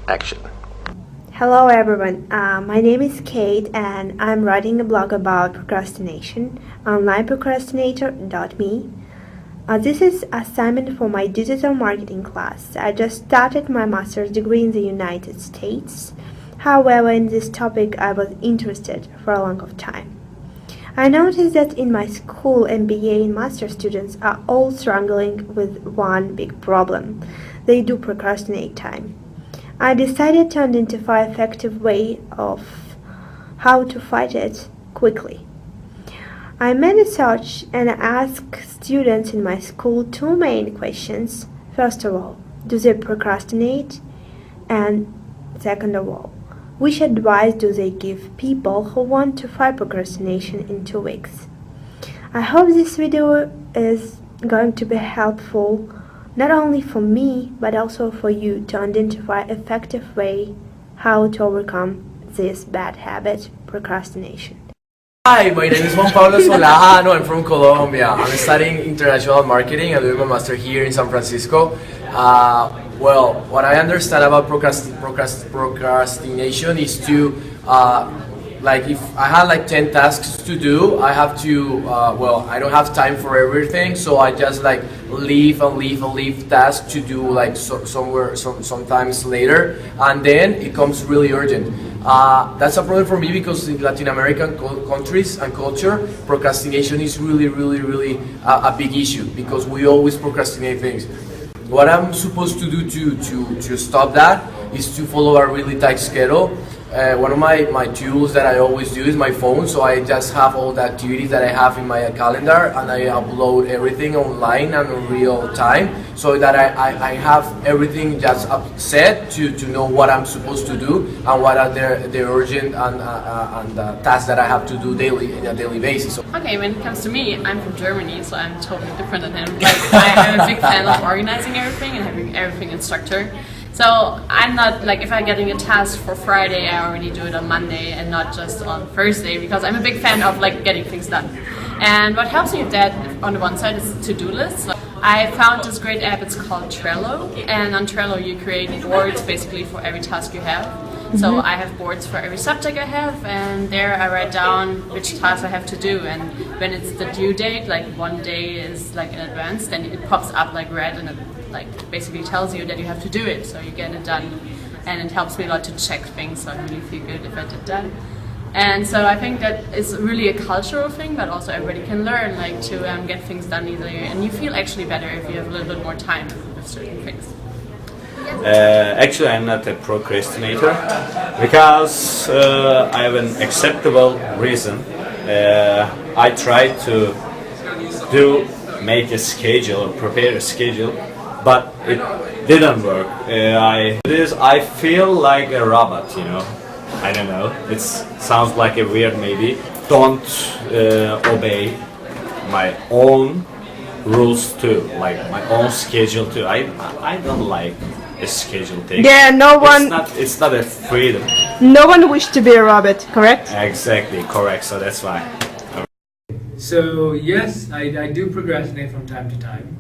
action. Hello everyone, my name is Kate and I'm writing a blog about procrastination, onlineprocrastinator.me. This is assignment for my digital marketing class. I just started my master's degree in the United States. However, in this topic I was interested for a long time. I noticed that in my school, MBA and master students are all struggling with one big problem. They do procrastinate time. I decided to identify an effective way of how to fight it quickly. I made a search and asked students in my school two main questions. First of all, do they procrastinate? And second of all, which advice do they give people who want to fight procrastination in 2 weeks? I hope this video is going to be helpful not only for me but also for you to identify an effective way how to overcome this bad habit, procrastination. Hi, my name is Juan Pablo Solano. I'm from Colombia. I'm studying international marketing. I'm doing my master here in San Francisco. Well, what I understand about procrastination is to, like if I had like 10 tasks to do, I have to, I don't have time for everything, so I just like leave tasks to do like sometimes later, and then it comes really urgent. That's a problem for me because in Latin American countries and culture, procrastination is really a big issue because we always procrastinate things. What I'm supposed to do to stop that is to follow a really tight schedule. One of my tools that I always do is my phone, so I just have all the activities that I have in my calendar and I upload everything online and in real time so that I have everything just set to know what I'm supposed to do and what are the urgent and tasks that I have to do daily on a daily basis. Okay, when it comes to me, I'm from Germany, so I'm totally different than him. Like, I'm a big fan of organizing everything and having everything in structure. So I'm not like, if I'm getting a task for Friday, I already do it on Monday and not just on Thursday, because I'm a big fan of like getting things done. And what helps me with that on the one side is to-do lists. I found this great app, it's called Trello, and on Trello you create boards basically for every task you have. So I have boards for every subject I have, and there I write down which tasks I have to do, and when it's the due date, like one day is like in advance, then it pops up like red and it like basically tells you that you have to do it, so you get it done. And it helps me a lot to check things, so I really feel good if I did that. And so I think that is really a cultural thing, but also everybody can learn like to get things done easily, and you feel actually better if you have a little bit more time with certain things. Actually, I'm not a procrastinator because I have an acceptable reason. I try to make a schedule or prepare a schedule, but it didn't work. I feel like a robot, you know. I don't know. It sounds like a weird maybe. Don't obey my own rules too, like my own schedule too. I don't like a schedule thing. Yeah, It's not a freedom. no one wished to be a robot, correct? Exactly, correct. So that's why. So yes, I do procrastinate from time to time,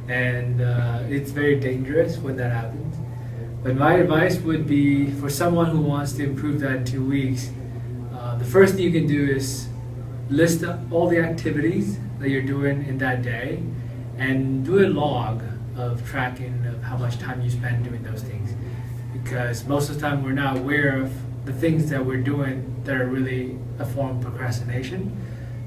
and it's very dangerous when that happens. But my advice would be for someone who wants to improve that in 2 weeks, the first thing you can do is list all the activities that you're doing in that day and do a log of tracking of how much time you spend doing those things, because most of the time we're not aware of the things that we're doing that are really a form of procrastination.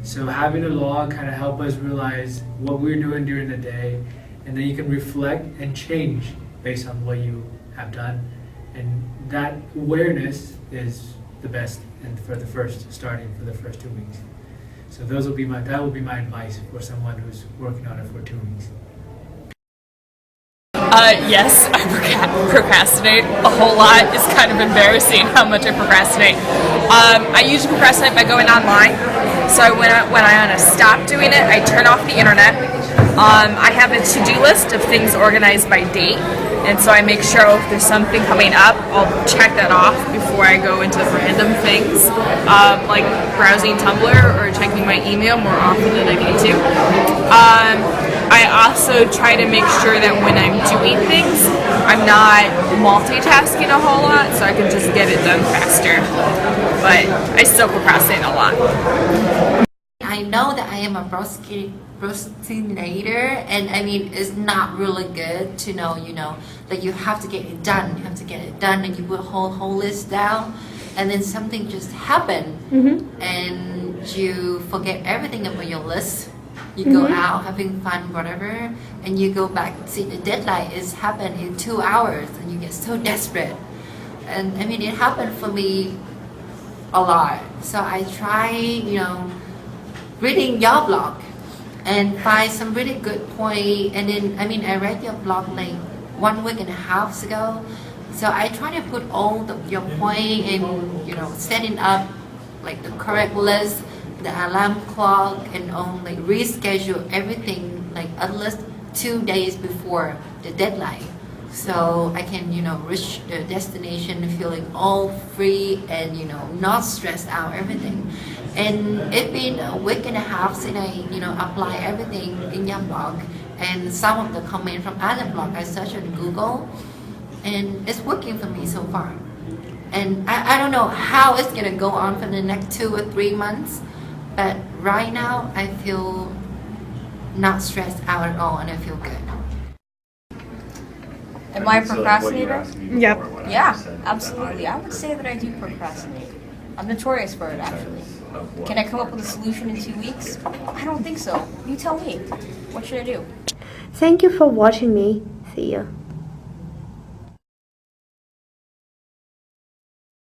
So having a log kind of help us realize what we're doing during the day, and then you can reflect and change based on what you have done, and that awareness is the best and for the first 2 weeks. So that will be my advice for someone who's working on it for 2 weeks. Yes, I procrastinate a whole lot. It's kind of embarrassing how much I procrastinate. I usually procrastinate by going online. So when I want to stop doing it, I turn off the internet. I have a to-do list of things organized by date, and so I make sure if there's something coming up, I'll check that off before I go into random things, like browsing Tumblr or checking my email more often than I need to. I also try to make sure that when I'm doing things, I'm not multitasking a whole lot, so I can just get it done faster. But I still procrastinate a lot. I know that I am a procrastinator, and I mean, it's not really good to know, that you have to get it done. You have to get it done, and you put a whole list down, and then something just happened, and you forget everything about your list. You go out having fun, whatever, and you go back. See, the deadline is happened in 2 hours, and you get so desperate. And I mean, it happened for me a lot. So I try, reading your blog and find some really good point. And then, I mean, I read your blog like 1 week and a half ago. So I try to put all your point and, setting up like the correct list, the alarm clock, and like reschedule everything like at least 2 days before the deadline. So I can, reach the destination feeling all free and, not stressed out, everything. And it's been a week and a half since I, apply everything in your blog. And some of the comments from other blog I searched on Google, and it's working for me so far. And I don't know how it's gonna go on for the next 2 or 3 months, but right now I feel not stressed out at all, and I feel good. Am I a procrastinator? Yep. Yeah, absolutely. I would say that I do procrastinate. I'm notorious for it, actually. Can I come up with a solution in 2 weeks? I don't think so. You tell me. What should I do? Thank you for watching me. See you.